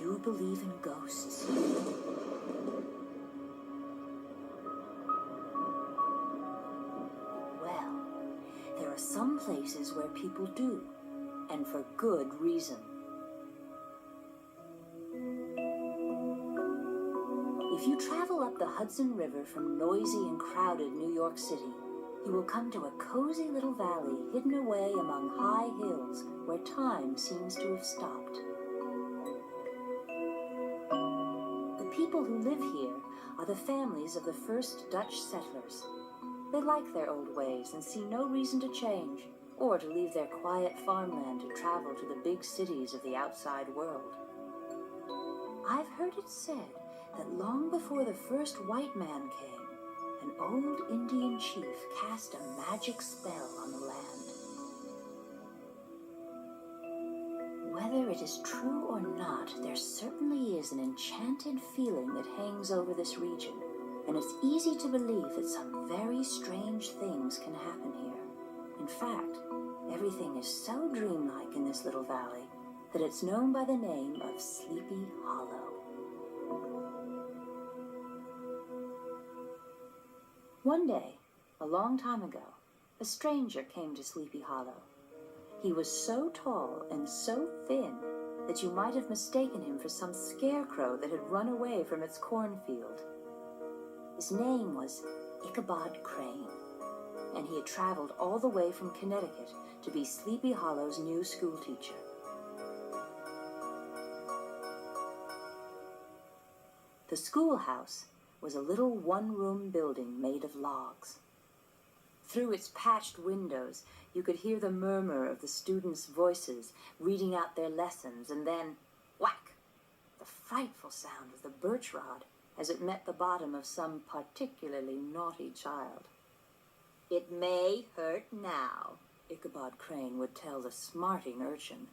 you believe in ghosts? Well, there are some places where people do, and for good reason. If you travel up the Hudson River from noisy and crowded New York City, you will come to a cozy little valley hidden away among high hills where time seems to have stopped. The people who live here are the families of the first Dutch settlers. They like their old ways and see no reason to change, or to leave their quiet farmland to travel to the big cities of the outside world. I've heard it said that long before the first white man came, an old Indian chief cast a magic spell on the land. Whether it is true or not, there certainly is an enchanted feeling that hangs over this region, and it's easy to believe that some very strange things can happen here. In fact, everything is so dreamlike in this little valley that it's known by the name of Sleepy Hollow. One day, a long time ago, a stranger came to Sleepy Hollow. He was so tall and so thin that you might have mistaken him for some scarecrow that had run away from its cornfield. His name was Ichabod Crane, and he had traveled all the way from Connecticut to be Sleepy Hollow's new schoolteacher. The schoolhouse was a little one-room building made of logs. Through its patched windows, you could hear the murmur of the students' voices reading out their lessons, and then, whack, the frightful sound of the birch rod as it met the bottom of some particularly naughty child. "It may hurt now," Ichabod Crane would tell the smarting urchin,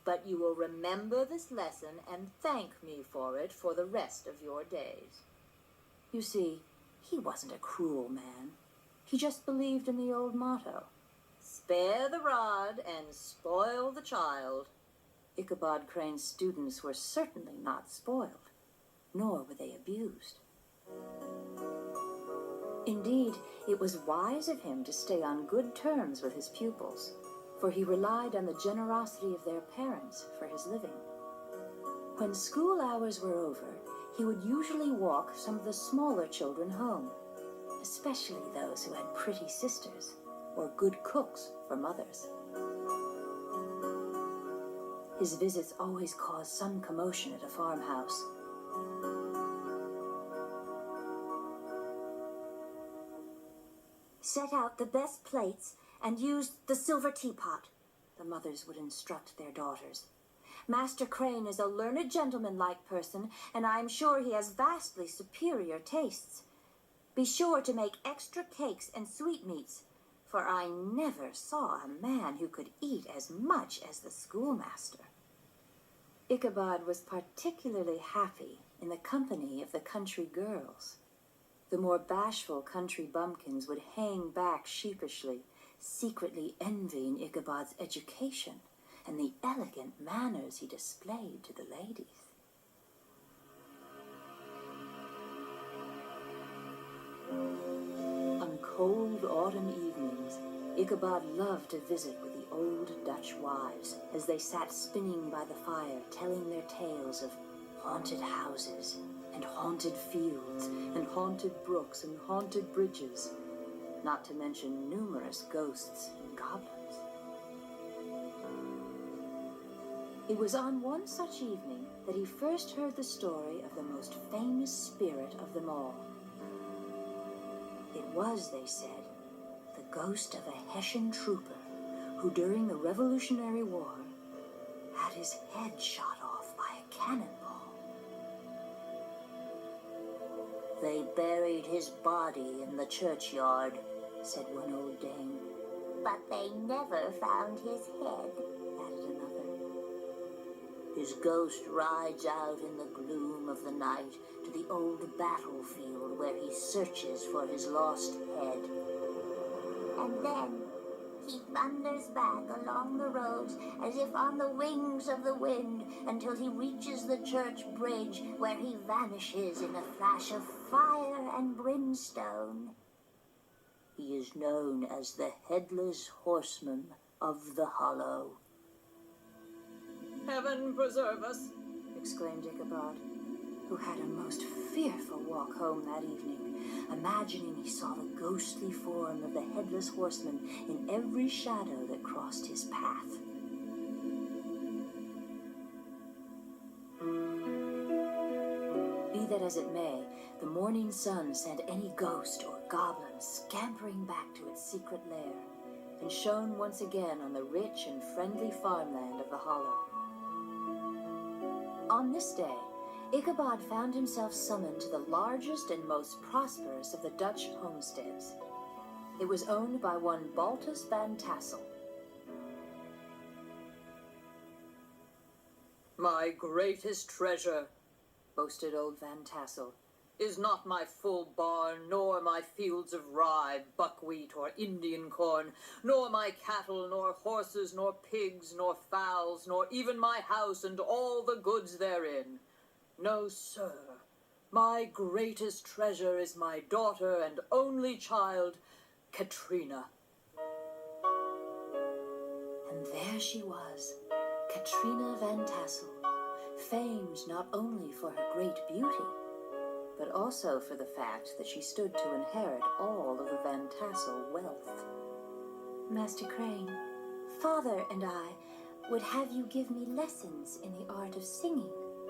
"but you will remember this lesson and thank me for it for the rest of your days." You see, he wasn't a cruel man. He just believed in the old motto, "Spare the rod and spoil the child." Ichabod Crane's students were certainly not spoiled, nor were they abused. Indeed, it was wise of him to stay on good terms with his pupils, for he relied on the generosity of their parents for his living. When school hours were over, he would usually walk some of the smaller children home, especially those who had pretty sisters or good cooks for mothers. His visits always caused some commotion at a farmhouse. "Set out the best plates and use the silver teapot," the mothers would instruct their daughters. "Master Crane is a learned gentleman-like person, and I am sure he has vastly superior tastes. Be sure to make extra cakes and sweetmeats, for I never saw a man who could eat as much as the schoolmaster." Ichabod was particularly happy in the company of the country girls. The more bashful country bumpkins would hang back sheepishly, secretly envying Ichabod's education and the elegant manners he displayed to the ladies. On cold autumn evenings, Ichabod loved to visit with the old Dutch wives as they sat spinning by the fire, telling their tales of haunted houses and haunted fields and haunted brooks and haunted bridges, not to mention numerous ghosts and goblins. It was on one such evening that he first heard the story of the most famous spirit of them all. It was, they said, the ghost of a Hessian trooper who, during the Revolutionary War, had his head shot off by a cannonball. "They buried his body in the churchyard," said one old dame. "But they never found his head," added another. "His ghost rides out in the gloom of the night to the old battlefield where he searches for his lost head. And then He thunders back along the roads as if on the wings of the wind until he reaches the church bridge where he vanishes in a flash of fire and brimstone. He is known as the Headless Horseman of the Hollow. Heaven preserve us, exclaimed Ichabod, who had a most fearful walk home that evening, imagining he saw the ghostly form of the Headless Horseman in every shadow that crossed his path. Be that as it may, the morning sun sent any ghost or goblin scampering back to its secret lair, and shone once again on the rich and friendly farmland of the Hollow. On this day, Ichabod found himself summoned to the largest and most prosperous of the Dutch homesteads. It was owned by one Baltus Van Tassel. My greatest treasure, boasted old Van Tassel, is not my full barn, nor my fields of rye, buckwheat, or Indian corn, nor my cattle, nor horses, nor pigs, nor fowls, nor even my house and all the goods therein. No, sir, my greatest treasure is my daughter and only child, Katrina. And there she was, Katrina Van Tassel, famed not only for her great beauty, but also for the fact that she stood to inherit all of the Van Tassel wealth. Master Crane, Father and I would have you give me lessons in the art of singing,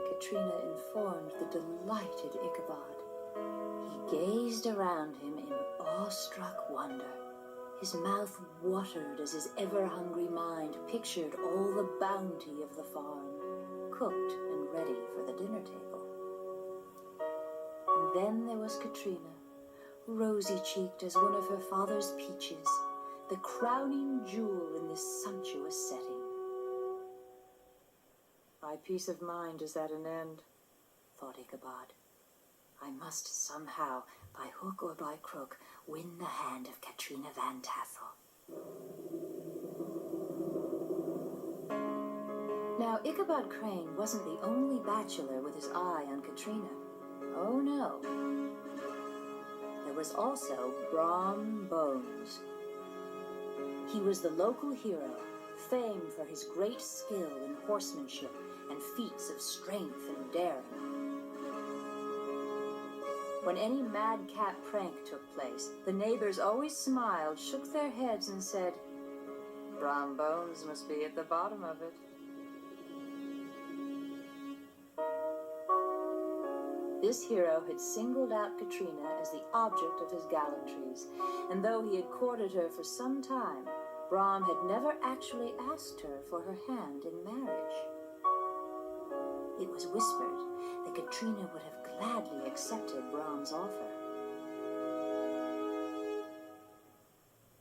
Katrina informed the delighted Ichabod. He gazed around him in awestruck wonder. His mouth watered as his ever-hungry mind pictured all the bounty of the farm, cooked and ready for the dinner table. And then there was Katrina, rosy-cheeked as one of her father's peaches, the crowning jewel in this sumptuous setting. My peace of mind is at an end, thought Ichabod. I must somehow, by hook or by crook, win the hand of Katrina Van Tassel. Now, Ichabod Crane wasn't the only bachelor with his eye on Katrina. Oh, no. There was also Braum Bones. He was the local hero, famed for his great skill in horsemanship and feats of strength and daring. When any madcap prank took place, the neighbors always smiled, shook their heads, and said, Braum Bones must be at the bottom of it. This hero had singled out Katrina as the object of his gallantries, and though he had courted her for some time, Braum had never actually asked her for her hand in marriage. It was whispered that Katrina would have gladly accepted Braum's offer.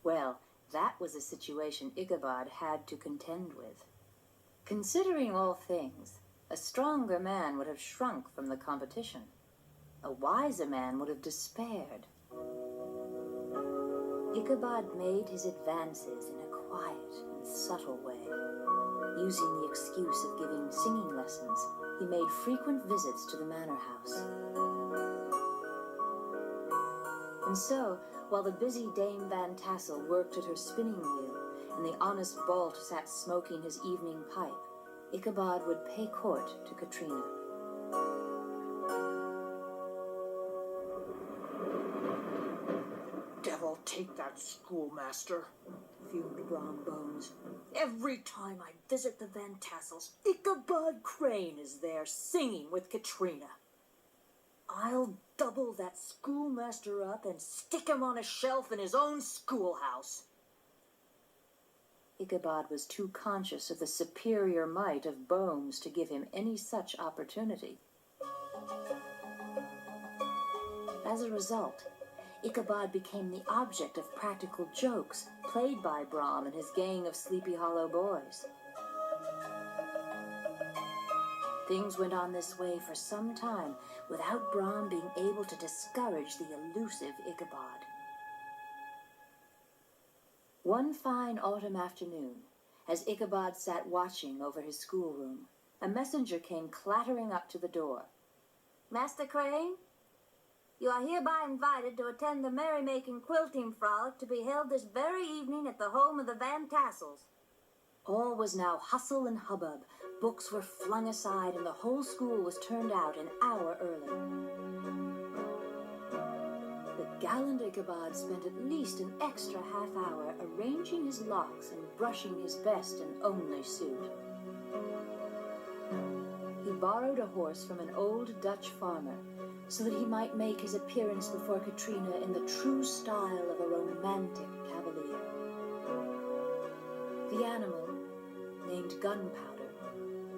Well, that was a situation Ichabod had to contend with. Considering all things, a stronger man would have shrunk from the competition. A wiser man would have despaired. Ichabod made his advances in a quiet and subtle way. Using the excuse of giving singing lessons, he made frequent visits to the manor house. And so, while the busy Dame Van Tassel worked at her spinning wheel, and the honest Balt sat smoking his evening pipe, Ichabod would pay court to Katrina. Devil take that schoolmaster, fumed Braum Bones. Every time I visit the Van Tassels, Ichabod Crane is there singing with Katrina. I'll double that schoolmaster up and stick him on a shelf in his own schoolhouse. Ichabod was too conscious of the superior might of Bones to give him any such opportunity. As a result, Ichabod became the object of practical jokes played by Braum and his gang of Sleepy Hollow boys. Things went on this way for some time without Braum being able to discourage the elusive Ichabod. One fine autumn afternoon, as Ichabod sat watching over his schoolroom, a messenger came clattering up to the door. Master Crane, you are hereby invited to attend the merrymaking quilting frolic to be held this very evening at the home of the Van Tassels. All was now hustle and hubbub. Books were flung aside, and the whole school was turned out an hour early. The gallant Ichabod spent at least an extra half-hour arranging his locks and brushing his best and only suit. He borrowed a horse from an old Dutch farmer so that he might make his appearance before Katrina in the true style of a romantic cavalier. The animal, named Gunpowder,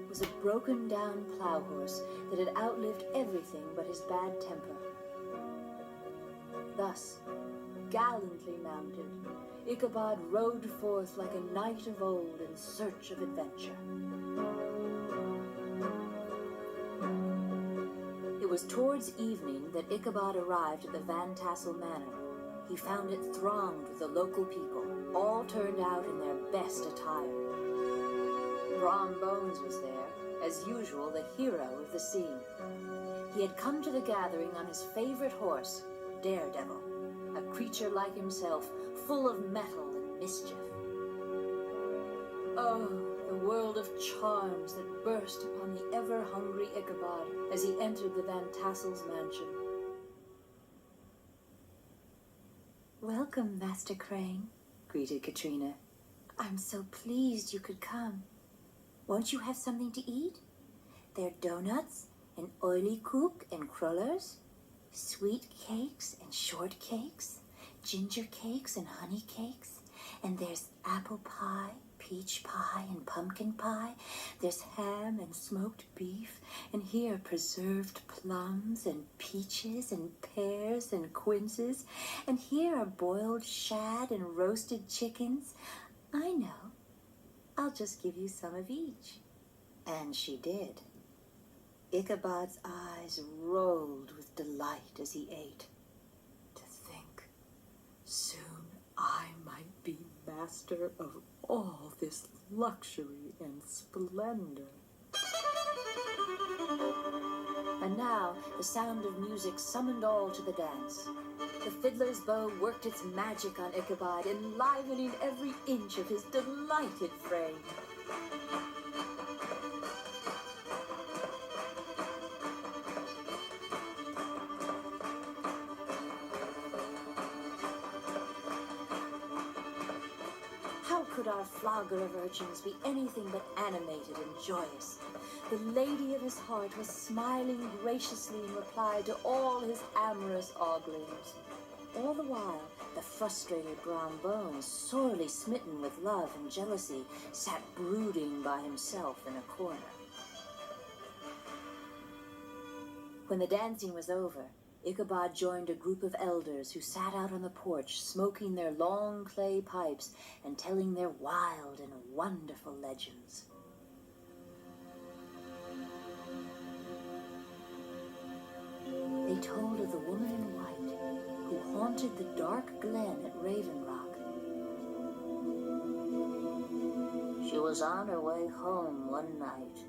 was a broken-down plow horse that had outlived everything but his bad temper. Thus, gallantly mounted, Ichabod rode forth like a knight of old in search of adventure. It was towards evening that Ichabod arrived at the Van Tassel Manor. He found it thronged with the local people, all turned out in their best attire. Braum Bones was there, as usual the hero of the scene. He had come to the gathering on his favorite horse, Daredevil, a creature like himself, full of mettle and mischief. Oh, the world of charms that burst upon the ever-hungry Ichabod as he entered the Van Tassels Mansion. "Welcome, Master Crane," greeted Katrina. "I'm so pleased you could come. Won't you have something to eat? There are donuts and oily koek and crullers, sweet cakes and shortcakes, ginger cakes and honey cakes, and there's apple pie, peach pie and pumpkin pie, there's ham and smoked beef, and here are preserved plums and peaches and pears and quinces, and here are boiled shad and roasted chickens. I know. I'll just give you some of each." And she did. Ichabod's eyes rolled with delight as he ate. To think, soon I might be master of all this luxury and splendor. And now the sound of music summoned all to the dance. The fiddler's bow worked its magic on Ichabod, enlivening every inch of his delighted frame. How could our flogger of urchins be anything but animated and joyous? The lady of his heart was smiling graciously in reply to all his amorous oglings. All the while, the frustrated Braum Bones, sorely smitten with love and jealousy, sat brooding by himself in a corner. When the dancing was over, Ichabod joined a group of elders who sat out on the porch, smoking their long clay pipes and telling their wild and wonderful legends. They told of the woman in white who haunted the dark glen at Raven Rock. She was on her way home one night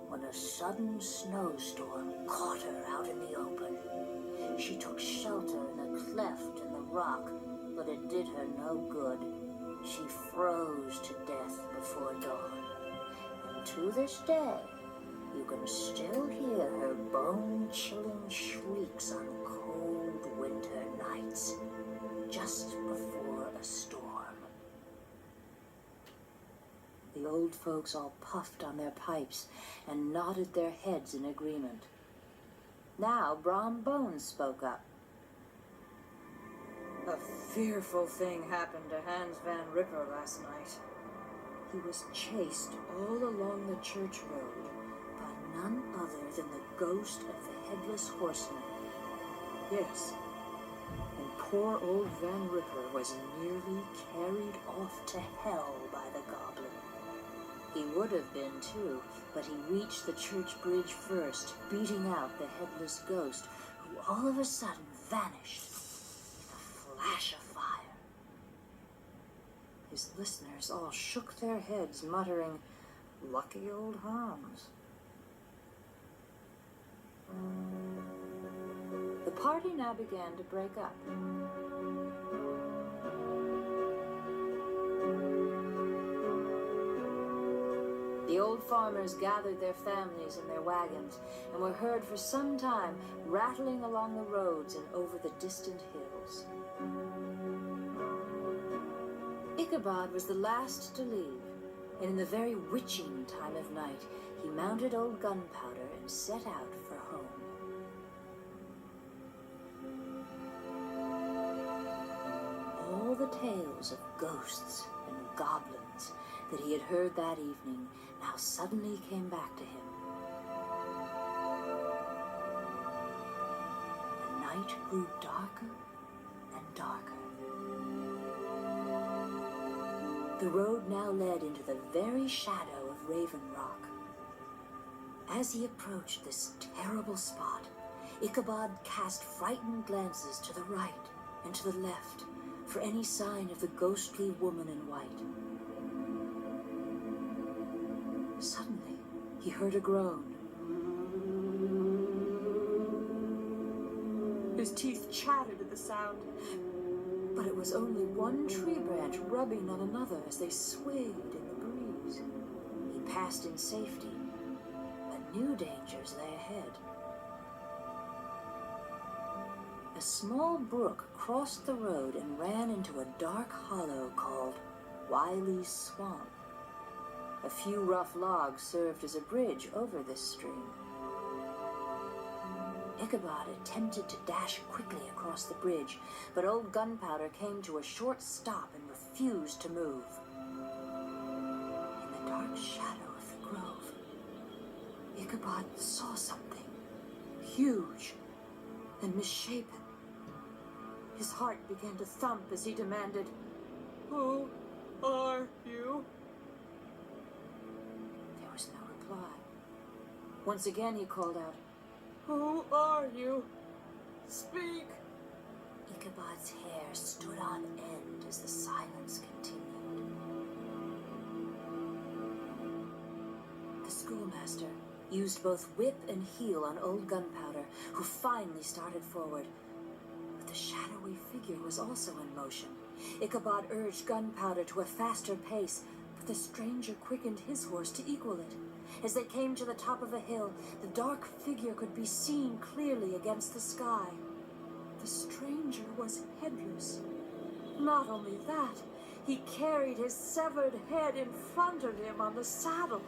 when a sudden snowstorm caught her out in the open. She took shelter in a cleft in the rock, but it did her no good. She froze to death before dawn. And to this day, you can still hear her bone-chilling shrieks on cold winter nights, just before a storm. The old folks all puffed on their pipes and nodded their heads in agreement. Now Braum Bones spoke up. A fearful thing happened to Hans Van Ripper last night. He was chased all along the church road by none other than the ghost of the Headless Horseman. Yes, and poor old Van Ripper was nearly carried off to hell by the goblin. He would have been, too, but he reached the church bridge first, beating out the headless ghost, who all of a sudden vanished in a flash of fire. His listeners all shook their heads, muttering, "Lucky old Hans." The party now began to break up. The old farmers gathered their families in their wagons and were heard for some time rattling along the roads and over the distant hills. Ichabod was the last to leave, and in the very witching time of night, he mounted old Gunpowder and set out for home. All the tales of ghosts and goblins that he had heard that evening now suddenly came back to him. The night grew darker and darker. The road now led into the very shadow of Raven Rock. As he approached this terrible spot, Ichabod cast frightened glances to the right and to the left for any sign of the ghostly woman in white. Suddenly, he heard a groan. His teeth chattered at the sound, but it was only one tree branch rubbing on another as they swayed in the breeze. He passed in safety, but new dangers lay ahead. A small brook crossed the road and ran into a dark hollow called Wiley's Swamp. A few rough logs served as a bridge over this stream. Ichabod attempted to dash quickly across the bridge, but old Gunpowder came to a short stop and refused to move. In the dark shadow of the grove, Ichabod saw something huge and misshapen. His heart began to thump as he demanded, "Who are you?" There was no reply. Once again he called out, "Who are you? Speak!" Ichabod's hair stood on end as the silence continued. The schoolmaster used both whip and heel on old Gunpowder, who finally started forward. But the shadowy figure was also in motion. Ichabod urged Gunpowder to a faster pace, but the stranger quickened his horse to equal it. As they came to the top of a hill, the dark figure could be seen clearly against the sky. The stranger was headless. Not only that, he carried his severed head in front of him on the saddle.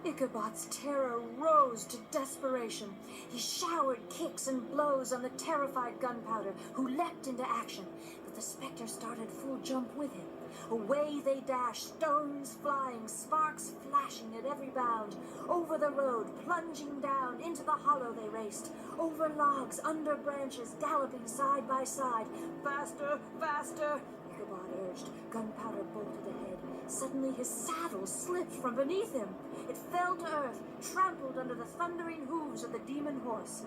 Ichabod's terror rose to desperation. He showered kicks and blows on the terrified Gunpowder, who leapt into action, but the specter started full jump with him. Away they dashed, stones flying, sparks flashing at every bound. Over the road, plunging down, into the hollow they raced. Over logs, under branches, galloping side by side. "Faster, faster!" Ichabod urged. Gunpowder bolted ahead. Suddenly his saddle slipped from beneath him. It fell to earth, trampled under the thundering hooves of the demon horse.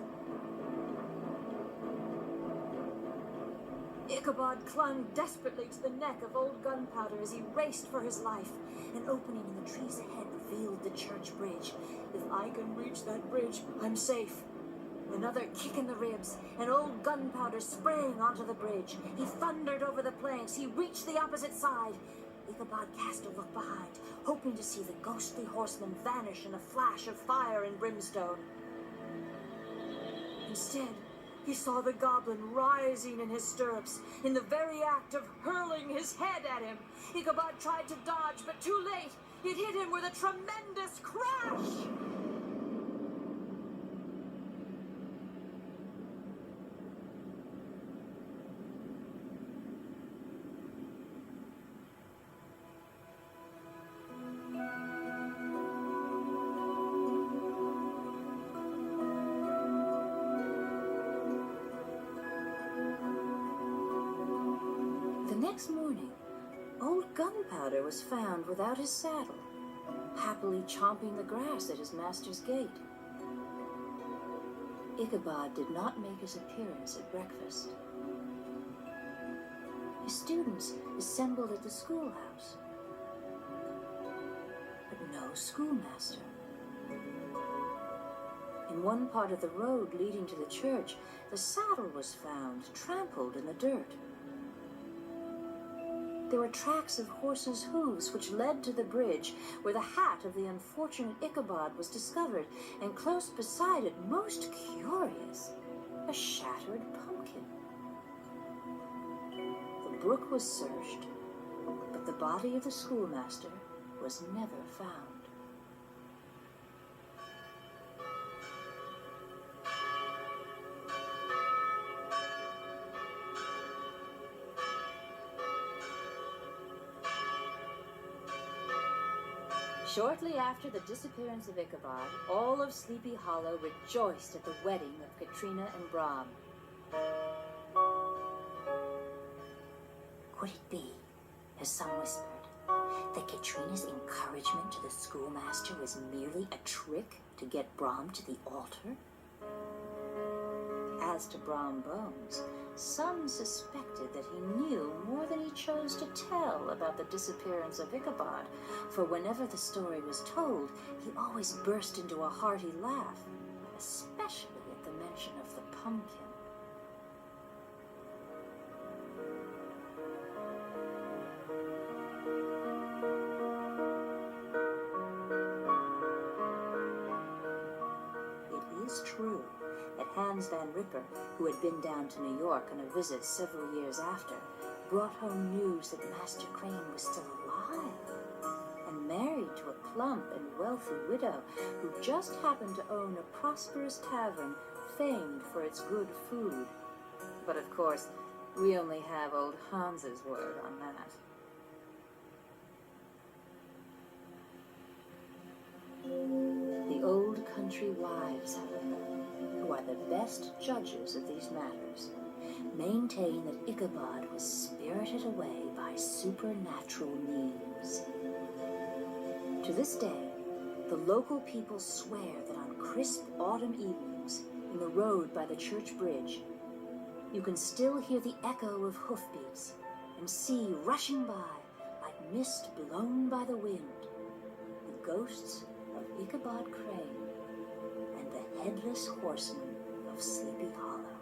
Ichabod clung desperately to the neck of old Gunpowder as he raced for his life. An opening in the trees ahead revealed the church bridge. "If I can reach that bridge, I'm safe." Another kick in the ribs, and old Gunpowder sprang onto the bridge. He thundered over the planks. He reached the opposite side. Ichabod cast a look behind, hoping to see the ghostly horseman vanish in a flash of fire and brimstone. Instead, he saw the goblin rising in his stirrups, in the very act of hurling his head at him. Ichabod tried to dodge, but too late. It hit him with a tremendous crash. Next morning, old Gunpowder was found without his saddle, happily chomping the grass at his master's gate. Ichabod did not make his appearance at breakfast. his students assembled at the schoolhouse. But no schoolmaster. In one part of the road leading to the church, the saddle was found, trampled in the dirt. There were tracks of horses' hooves which led to the bridge where the hat of the unfortunate Ichabod was discovered, and close beside it, most curious, a shattered pumpkin. The brook was searched, but the body of the schoolmaster was never found. Shortly after the disappearance of Ichabod, all of Sleepy Hollow rejoiced at the wedding of Katrina and Braum. Could it be, as some whispered, that Katrina's encouragement to the schoolmaster was merely a trick to get Braum to the altar? As to Braum Bones, some suspected that he knew more than he chose to tell about the disappearance of Ichabod, for whenever the story was told, he always burst into a hearty laugh, especially at the mention of the pumpkin. It is true that Hans Van Ripper, who had been down to New York on a visit several years after, brought home news that Master Crane was still alive and married to a plump and wealthy widow who just happened to own a prosperous tavern famed for its good food. But of course, we only have old Hans's word on that. The old country wives, however, who are the best judges of these matters, maintain that Ichabod was spirited away by supernatural means. To this day, the local people swear that on crisp autumn evenings, in the road by the church bridge, you can still hear the echo of hoofbeats and see rushing by, like mist blown by the wind, the ghosts of Ichabod Crane and the Headless Horseman of Sleepy Hollow.